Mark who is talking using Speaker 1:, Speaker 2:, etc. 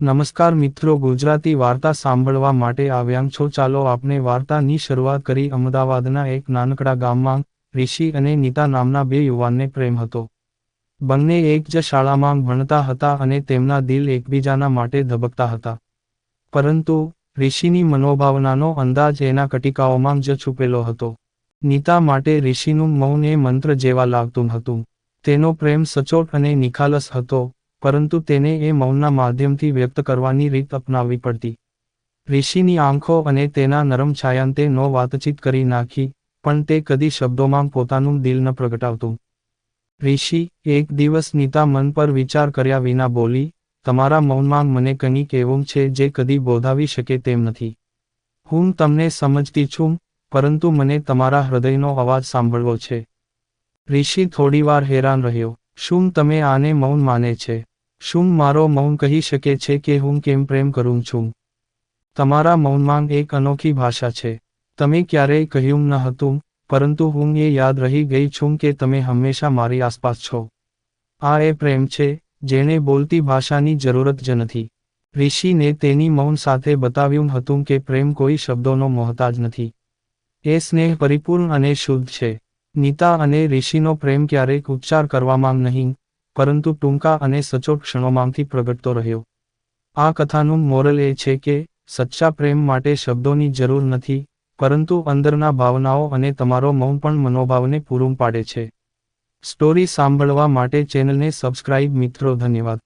Speaker 1: નમસ્કાર મિત્રો, ગુજરાતી વાર્તા સાંભળવા માટે આવ્યા છો. ચાલો આપણે વાર્તાની શરૂઆત કરી. અમદાવાદના એક નાનકડા ગામમાં ઋષિ અને નીતા નામના બે યુવાનને પ્રેમ હતો. બંને એક જ શાળામાં ભણતા હતા અને તેમના દિલ એકબીજાના માટે ધબકતા હતા. પરંતુ ઋષિની મનોભાવનાનો અંદાજ એના કટિકાઓમાં જ છુપેલો હતો. નીતા માટે ઋષિનું મૌન એ મંત્ર જેવા લાગતું હતું. તેનો પ્રેમ સચોટ અને નિખાલસ હતો, પરંતુ તેને એ મૌનના માધ્યમથી વ્યક્ત કરવાની રીત અપનાવવી પડતી. ઋષિની આંખો અને તેના નરમ છાયાંતે નો વાતચીત કરી નાખી, પણ તે કદી શબ્દોમાં પોતાનું દિલ ન પ્રગટાવતું. ઋષિ એક દિવસ નીતા મન પર વિચાર કર્યા વિના બોલી, તમારા મૌનમાં મને કંઈક એવું છે જે કદી બોધાવી શકે તેમ નથી. હું તમને સમજતી છું, પરંતુ મને તમારા હૃદયનો અવાજ સાંભળવો છે. ઋષિ થોડીવાર હેરાન રહ્યો. શું તમે આને મૌન માને છે? શું મારો મૌન કહી શકે છે કે હું કેમ પ્રેમ કરું છું? તમારા મૌનમાં એક અનોખી ભાષા છે. તમે ક્યારેય કહ્યું ન હતું, પરંતુ હું એ યાદ રહી ગઈ છું કે તમે હંમેશા મારી આસપાસ છો. આ એ પ્રેમ છે, જેને બોલતી ભાષાની જરૂરત જ નથી. ઋષિને તેની મૌન સાથે બતાવ્યું હતું કે પ્રેમ કોઈ શબ્દોનો મોહતાજ નથી. એ સ્નેહ પરિપૂર્ણ અને શુદ્ધ છે. નીતા અને ઋષિનો પ્રેમ ક્યારેક ઉચ્ચાર કરવામાં નહીં, પરંતુ ટૂંકા અને સચોટ ક્ષણોમાંથી પ્રગટતો રહ્યો. આ કથાનું મોરલ એ છે કે સચ્ચા પ્રેમ માટે શબ્દોની જરૂર નથી, પરંતુ અંદરના ભાવનાઓ અને તમારો મૌન પણ મનોભાવને પૂરું પાડે છે. સ્ટોરી સાંભળવા માટે ચેનલને સબસ્ક્રાઇબ. મિત્રો, ધન્યવાદ.